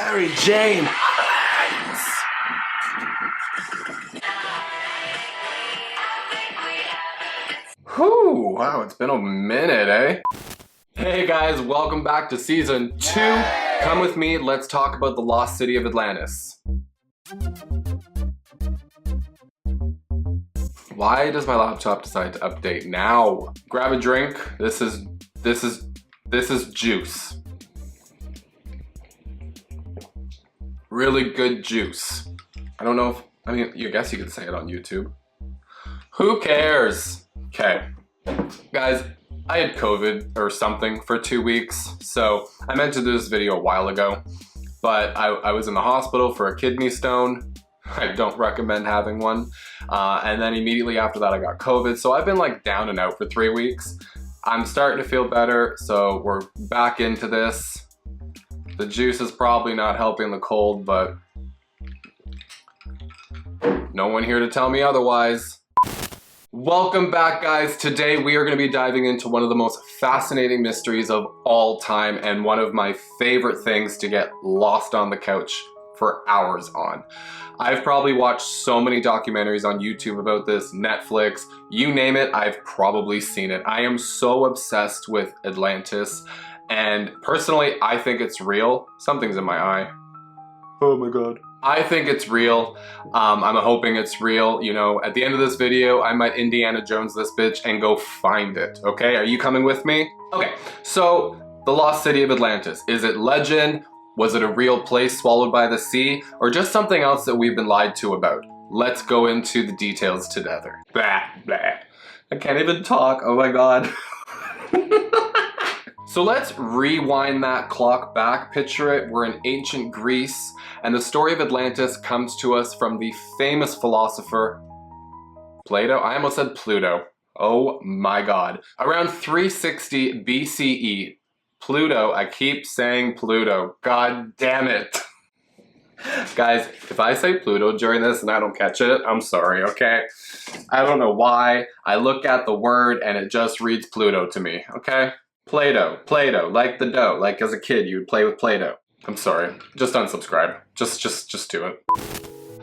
Mary Jane. Whew, wow, it's been a minute, eh? Hey guys, welcome back to season 2. Come with me, let's talk about the lost city of Atlantis. Why does my laptop decide to update now? Grab a drink. This is juice. Really good juice. I don't know if, I mean, I guess you could say it on YouTube. Who cares? Okay, guys, I had COVID or something for 2 weeks, so I meant to do this video a while ago, but I was in the hospital for a kidney stone. I don't recommend having one. And then immediately after that I got COVID, so I've been like down and out for 3 weeks. I'm starting to feel better, so we're back into this. The juice is probably not helping the cold, but no one here to tell me otherwise. Welcome back, guys. Today we are going to be diving into one of the most fascinating mysteries of all time and one of my favorite things to get lost on the couch for hours on. I've probably watched so many documentaries on YouTube about this, Netflix, you name it, I've probably seen it. I am so obsessed with Atlantis, and personally, I think it's real. Something's in my eye. Oh my god. I think it's real. I'm hoping it's real. You know, at the end of this video, I might Indiana Jones this bitch and go find it, okay? Are you coming with me? Okay, so the lost city of Atlantis. Is it legend? Was it a real place swallowed by the sea? Or just something else that we've been lied to about? Let's go into the details together. Blah, blah. I can't even talk, oh my god. So let's rewind that clock back. Picture it, we're in ancient Greece, and the story of Atlantis comes to us from the famous philosopher Plato. I almost said Pluto. Oh my god. Around 360 BCE, Pluto, I keep saying Pluto, god damn it. Guys, if I say Pluto during this and I don't catch it, I'm sorry, okay? I don't know why. I look at the word and it just reads Pluto to me, okay? Play-Doh, like the dough, like as a kid you would play with Play-Doh. I'm sorry, just unsubscribe. Just do it.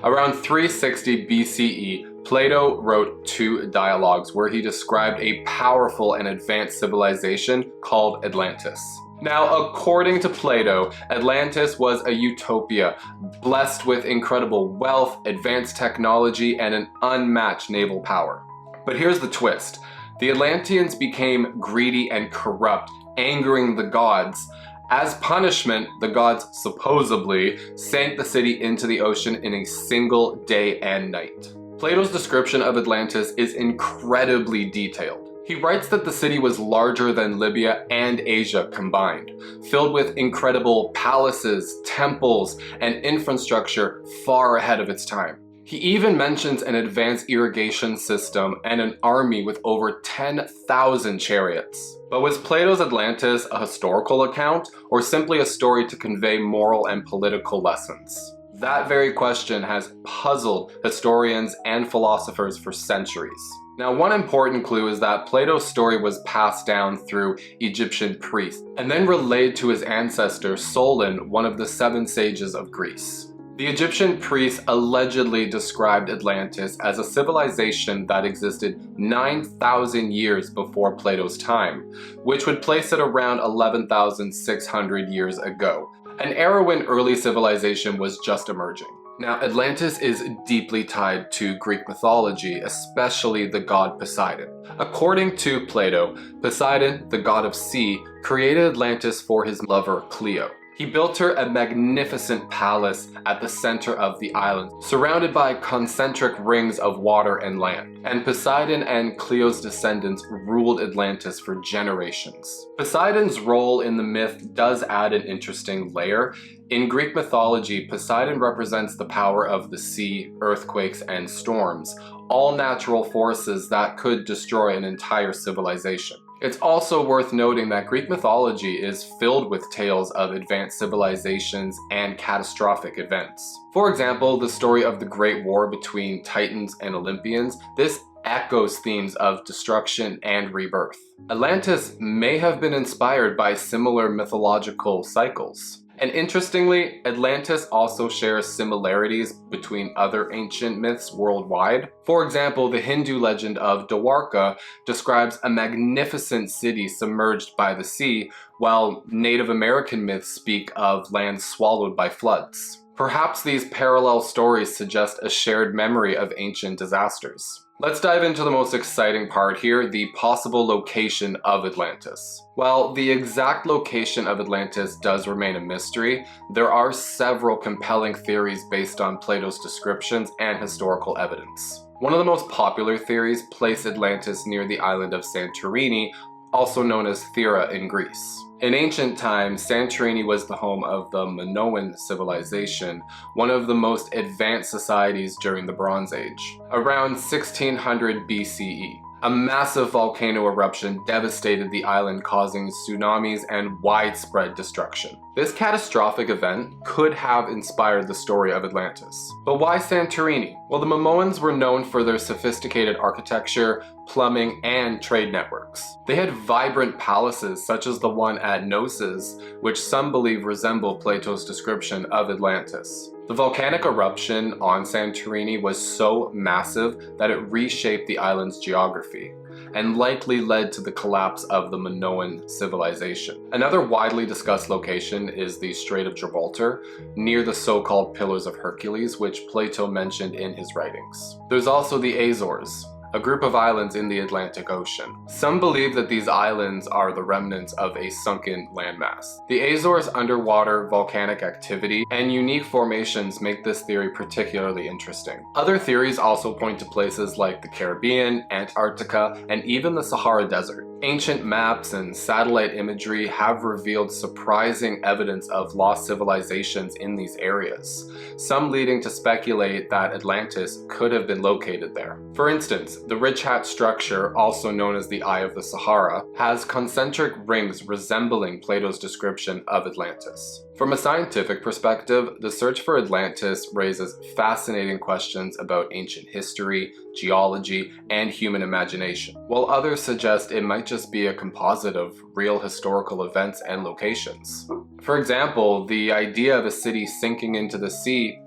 Around 360 BCE, Plato wrote 2 dialogues where he described a powerful and advanced civilization called Atlantis. Now, according to Plato, Atlantis was a utopia, blessed with incredible wealth, advanced technology, and an unmatched naval power. But here's the twist. The Atlanteans became greedy and corrupt, angering the gods. As punishment, the gods supposedly sank the city into the ocean in a single day and night. Plato's description of Atlantis is incredibly detailed. He writes that the city was larger than Libya and Asia combined, filled with incredible palaces, temples, and infrastructure far ahead of its time. He even mentions an advanced irrigation system and an army with over 10,000 chariots. But was Plato's Atlantis a historical account, or simply a story to convey moral and political lessons? That very question has puzzled historians and philosophers for centuries. Now, one important clue is that Plato's story was passed down through Egyptian priests, and then relayed to his ancestor Solon, one of the 7 sages of Greece. The Egyptian priests allegedly described Atlantis as a civilization that existed 9,000 years before Plato's time, which would place it around 11,600 years ago, an era when early civilization was just emerging. Now, Atlantis is deeply tied to Greek mythology, especially the god Poseidon. According to Plato, Poseidon, the god of sea, created Atlantis for his lover Cleo. He built her a magnificent palace at the center of the island, surrounded by concentric rings of water and land. And Poseidon and Cleo's descendants ruled Atlantis for generations. Poseidon's role in the myth does add an interesting layer. In Greek mythology, Poseidon represents the power of the sea, earthquakes, and storms, all natural forces that could destroy an entire civilization. It's also worth noting that Greek mythology is filled with tales of advanced civilizations and catastrophic events. For example, the story of the Great War between Titans and Olympians, this echoes themes of destruction and rebirth. Atlantis may have been inspired by similar mythological cycles. And interestingly, Atlantis also shares similarities between other ancient myths worldwide. For example, the Hindu legend of Dwarka describes a magnificent city submerged by the sea, while Native American myths speak of land swallowed by floods. Perhaps these parallel stories suggest a shared memory of ancient disasters. Let's dive into the most exciting part here, the possible location of Atlantis. While the exact location of Atlantis does remain a mystery, there are several compelling theories based on Plato's descriptions and historical evidence. One of the most popular theories place Atlantis near the island of Santorini, also known as Thera in Greece. In ancient times, Santorini was the home of the Minoan civilization, one of the most advanced societies during the Bronze Age. Around 1600 BCE, a massive volcano eruption devastated the island, causing tsunamis and widespread destruction. This catastrophic event could have inspired the story of Atlantis. But why Santorini? Well, the Minoans were known for their sophisticated architecture, plumbing, and trade networks. They had vibrant palaces such as the one at Knossos, which some believe resemble Plato's description of Atlantis. The volcanic eruption on Santorini was so massive that it reshaped the island's geography and likely led to the collapse of the Minoan civilization. Another widely discussed location is the Strait of Gibraltar, near the so-called Pillars of Hercules, which Plato mentioned in his writings. There's also the Azores, a group of islands in the Atlantic Ocean. Some believe that these islands are the remnants of a sunken landmass. The Azores' underwater volcanic activity and unique formations make this theory particularly interesting. Other theories also point to places like the Caribbean, Antarctica, and even the Sahara Desert. Ancient maps and satellite imagery have revealed surprising evidence of lost civilizations in these areas, some leading to speculate that Atlantis could have been located there. For instance, the Richat structure, also known as the Eye of the Sahara, has concentric rings resembling Plato's description of Atlantis. From a scientific perspective, the search for Atlantis raises fascinating questions about ancient history, geology, and human imagination, while others suggest it might just be a composite of real historical events and locations. For example, the idea of a city sinking into the sea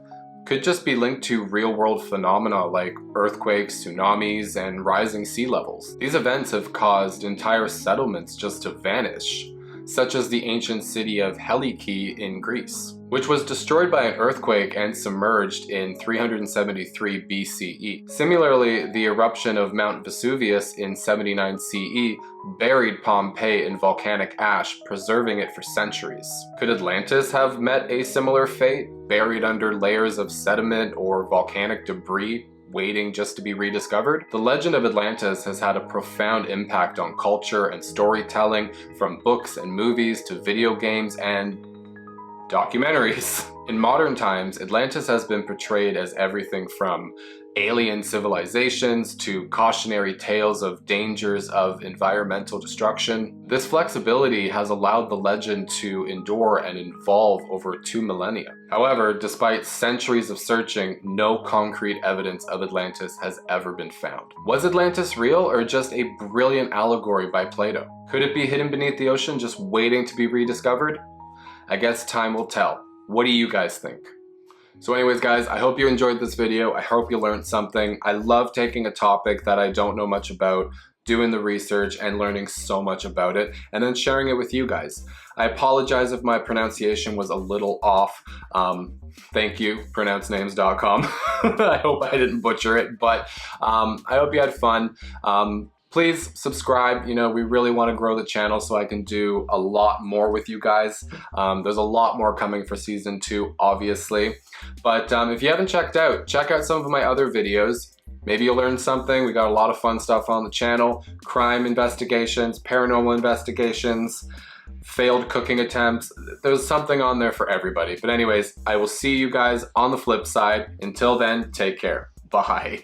could just be linked to real-world phenomena like earthquakes, tsunamis, and rising sea levels. These events have caused entire settlements just to vanish, such as the ancient city of Helike in Greece, which was destroyed by an earthquake and submerged in 373 BCE. Similarly, the eruption of Mount Vesuvius in 79 CE buried Pompeii in volcanic ash, preserving it for centuries. Could Atlantis have met a similar fate, buried under layers of sediment or volcanic debris, waiting just to be rediscovered? The legend of Atlantis has had a profound impact on culture and storytelling, from books and movies to video games and documentaries. In modern times, Atlantis has been portrayed as everything from alien civilizations to cautionary tales of dangers of environmental destruction. This flexibility has allowed the legend to endure and evolve over 2 millennia. However, despite centuries of searching, no concrete evidence of Atlantis has ever been found. Was Atlantis real, or just a brilliant allegory by Plato? Could it be hidden beneath the ocean, just waiting to be rediscovered? I guess time will tell. What do you guys think? So anyways guys, I hope you enjoyed this video. I hope you learned something. I love taking a topic that I don't know much about, doing the research and learning so much about it, and then sharing it with you guys. I apologize if my pronunciation was a little off. Thank you, pronouncenames.com. I hope I didn't butcher it, but I hope you had fun. Please subscribe. You know, we really want to grow the channel so I can do a lot more with you guys. There's a lot more coming for season 2, obviously. But if you haven't check out some of my other videos. Maybe you'll learn something. We got a lot of fun stuff on the channel. Crime investigations, paranormal investigations, failed cooking attempts. There's something on there for everybody. But anyways, I will see you guys on the flip side. Until then, take care. Bye.